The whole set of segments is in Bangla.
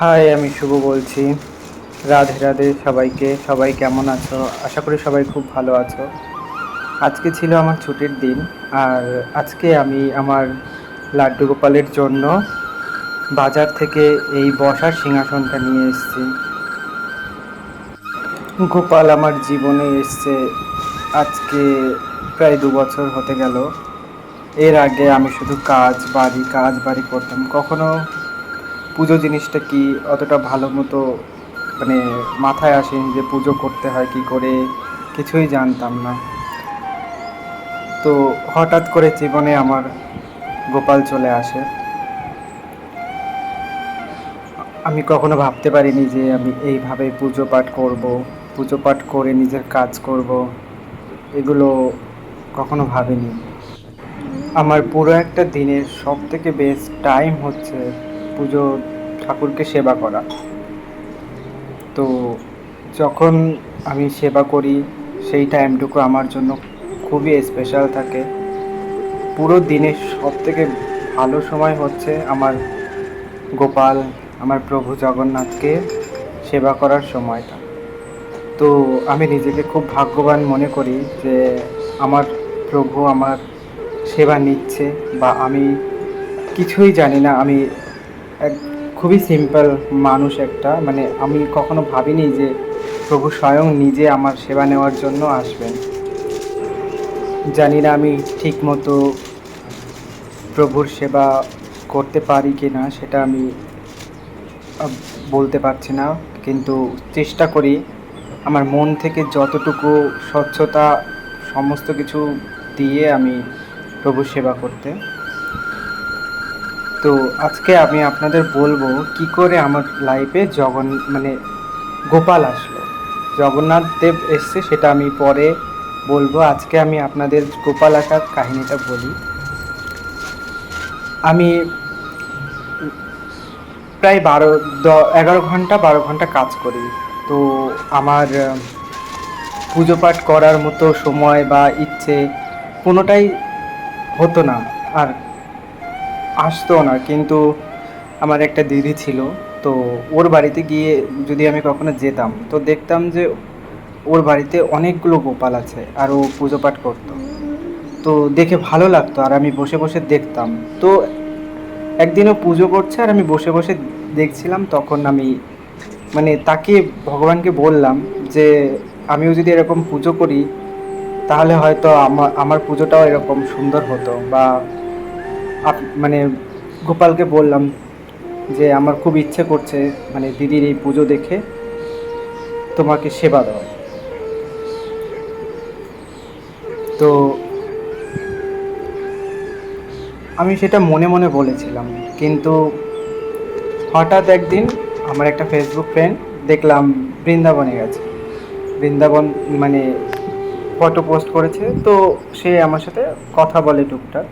হাই, আমি শুভ বলছি। রাধে রাধে সবাইকে। সবাই কেমন আছো? আশা করি সবাই খুব ভালো আছো। আজকে ছিল আমার ছুটির দিন। আর আজকে আমি আমার লাড্ডু গোপালের জন্য বাজার থেকে এই বসার সিংহাসনটা নিয়ে এসেছি। গোপাল আমার জীবনে এসছে আজকে প্রায় 2 বছর হতে গেল। এর আগে আমি শুধু কাজ বাড়ি করতাম, কখনো পুজো জিনিসটা কি অতটা ভালো মতো মানে মাথায় আসেনি যে পুজো করতে হয় কি করে, কিছুই জানতাম না। তো হঠাৎ করে জীবনে আমার গোপাল চলে আসে। আমি কখনো ভাবতে পারিনি যে আমি এইভাবে পুজো পাঠ করব, পুজো পাঠ করে নিজের কাজ করব, এগুলো কখনো ভাবিনি। আমার পুরো একটা দিনের সব থেকে বেস্ট টাইম হচ্ছে পুজো, ঠাকুরকে সেবা করা। তো যখন আমি সেবা করি সেই টাইমটুকু আমার জন্য খুবই স্পেশাল থাকে। পুরো দিনের সবথেকে ভালো সময় হচ্ছে আমার গোপাল, আমার প্রভু জগন্নাথকে সেবা করার সময়টা। তো আমি নিজেকে খুব ভাগ্যবান মনে করি যে আমার প্রভু আমার সেবা নিচ্ছে। বা আমি কিছুই জানি না, আমি এক খুবই সিম্পল মানুষ একটা, মানে আমি কখনো ভাবিনি যে প্রভু স্বয়ং নিজে আমার সেবা নেওয়ার জন্য আসবেন। জানি না আমি ঠিক মতো প্রভুর সেবা করতে পারি কি না, সেটা আমি বলতে পারছি না, কিন্তু চেষ্টা করি আমার মন থেকে যতটুকু স্বচ্ছতা সমস্ত কিছু দিয়ে আমি প্রভুর সেবা করতে। তো আজকে আমি আপনাদের বলবো কি করে আমার লাইফে মানে গোপাল আসলো, জগন্নাথ দেব এসছে, সেটা আমি পরে বলবো। আজকে আমি আপনাদের গোপাল আসার কাহিনীটা বলি। আমি প্রায় 11 ঘন্টা 12 ঘন্টা কাজ করি। তো আমার পুজো পাঠ করার মতো সময় বা ইচ্ছে কোনোটাই হতো না, আর আসতো না। কিন্তু আমার একটা দিদি ছিল, তো ওর বাড়িতে গিয়ে যদি আমি কখনো যেতাম তো দেখতাম যে ওর বাড়িতে অনেকগুলো গোপাল আছে আর ও পুজো পাঠ করতো। তো দেখে ভালো লাগতো আর আমি বসে বসে দেখতাম। তো একদিনও পুজো করছে আর আমি বসে বসে দেখছিলাম, তখন আমি মানে তাকে ভগবানকে বললাম যে আমিও যদি এরকম পুজো করি তাহলে হয়তো আমার আমার পুজোটাও এরকম সুন্দর হতো। বা মানে গোপালকে বললাম যে আমার খুব ইচ্ছে করছে মানে দিদির এই পুজো দেখে তোমাকে সেবা দেওয়া। তো আমি সেটা মনে মনে বলেছিলাম, কিন্তু হঠাৎ একদিন আমার একটা ফেসবুক ফ্রেন্ড দেখলাম বৃন্দাবনে গেছে। বৃন্দাবন মানে ফটো পোস্ট করেছে, তো সে আমার সাথে কথা বলে টুকটাক।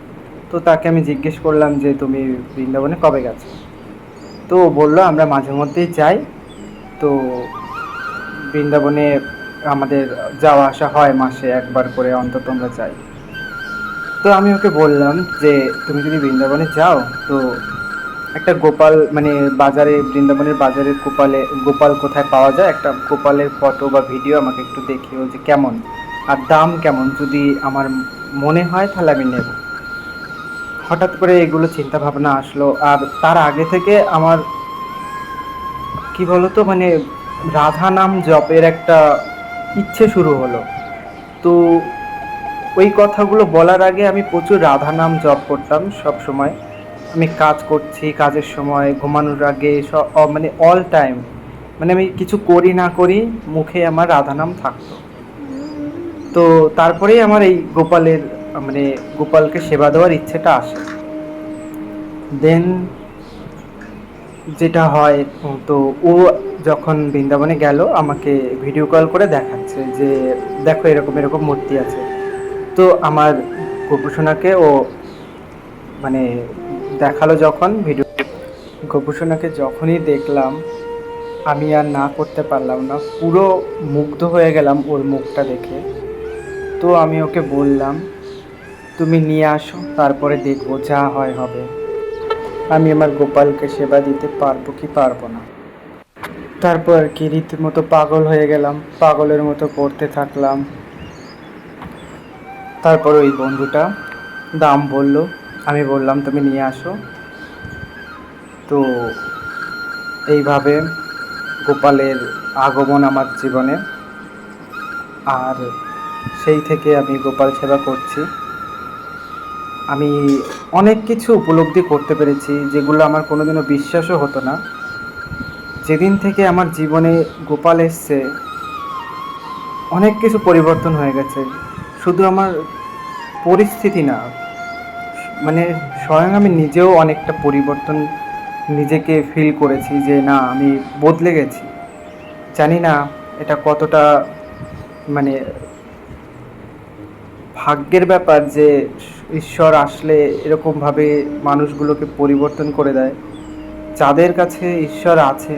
তো তাকে আমি জিজ্ঞেস করলাম যে তুমি বৃন্দাবনে কবে গেছো? তো ও বললো আমরা মাঝে মধ্যেই যাই। তো বৃন্দাবনে আমাদের যাওয়া আসা হয়, মাসে একবার করে অন্তত আমরা যাই। তো আমি ওকে বললাম যে তুমি যদি বৃন্দাবনে যাও তো একটা গোপাল মানে বাজারে, বৃন্দাবনের বাজারে গোপাল কোথায় পাওয়া যায়, একটা গোপালের ফটো বা ভিডিও আমাকে একটু দেখিও যে কেমন আর দাম কেমন, যদি আমার মনে হয় তাহলে আমি নেব। হঠাৎ করে এগুলো চিন্তা ভাবনা আসলো, আর তার আগে থেকে আমার কি বলতো মানে রাধা নাম জপের একটা ইচ্ছে শুরু হলো। তো ওই কথাগুলো বলার আগে আমি প্রচুর রাধা নাম জপ করতাম সব সময়। আমি কাজ করছি, কাজের সময়, ঘুমানোর আগে, সব মানে অল টাইম, মানে আমি কিছু করি না করি মুখে আমার রাধা নাম থাকতো। তো তারপরেই আমার এই গোপালের মানে গোপালকে সেবা দেওয়ার ইচ্ছেটা আসে। দেন যেটা হয়, তো ও যখন বৃন্দাবনে গেল আমাকে ভিডিও কল করে দেখাচ্ছে যে দেখো এরকম এরকম মূর্তি আছে। তো আমার গোপুসোনাকে ও মানে দেখালো যখন ভিডিও, গোপুসোনাকে যখনই দেখলাম আমি আর না করতে পারলাম না, পুরো মুগ্ধ হয়ে গেলাম ওর মুখটা দেখে। তো আমি ওকে বললাম তুমি নিয়ে আসো, তারপরে দেখবো যা হয় হবে। আমি আমার গোপালকে সেবা দিতে পারবো কি পারবো না। তারপর আর কি রীতিমতো পাগল হয়ে গেলাম, পাগলের মতো পড়তে থাকলাম। তারপর ওই বন্ধুটা দাম বলল, আমি বললাম তুমি নিয়ে আসো। তো এইভাবে গোপালের আগমন আমার জীবনে, আর সেই থেকে আমি গোপাল সেবা করছি। আমি অনেক কিছু উপলব্ধি করতে পেরেছি যেগুলো আমার কোনোদিনও বিশ্বাসও হতো না। যেদিন থেকে আমার জীবনে গোপাল এসছে অনেক কিছু পরিবর্তন হয়ে গেছে। শুধু আমার পরিস্থিতি না, মানে স্বয়ং আমি নিজেও অনেকটা পরিবর্তন নিজেকে ফিল করেছি যে না আমি বদলে গেছি। জানি না এটা কতটা মানে ভাগ্যের ব্যাপার যে ঈশ্বর আসলে এরকমভাবে মানুষগুলোকে পরিবর্তন করে দেয়। যাদের কাছে ঈশ্বর আছে,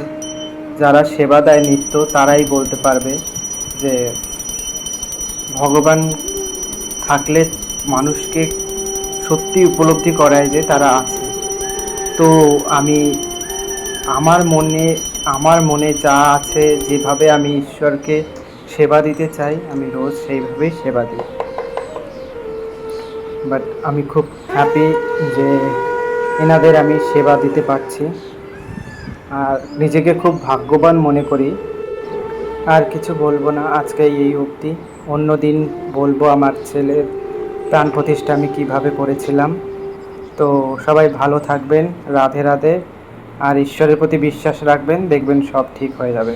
যারা সেবা দেয় নিত্য, তারাই বলতে পারবে যে ভগবান থাকলে মানুষকে সত্যি উপলব্ধি করায় যে তারা আছে। তো আমি আমার মনে যা আছে, যেভাবে আমি ঈশ্বরকে সেবা দিতে চাই, আমি রোজ সেইভাবেই সেবা দিই। বাট আমি খুব হ্যাপি যে এনাদের আমি সেবা দিতে পারছি, আর নিজেকে খুব ভাগ্যবান মনে করি। আর কিছু বলবো না, আজকে এই অবধি। অন্য দিন বলবো আমার ছেলের প্রাণ প্রতিষ্ঠা আমি কীভাবে করেছিলাম। তো সবাই ভালো থাকবেন, রাধে রাধে। আর ঈশ্বরের প্রতি বিশ্বাস রাখবেন, দেখবেন সব ঠিক হয়ে যাবে।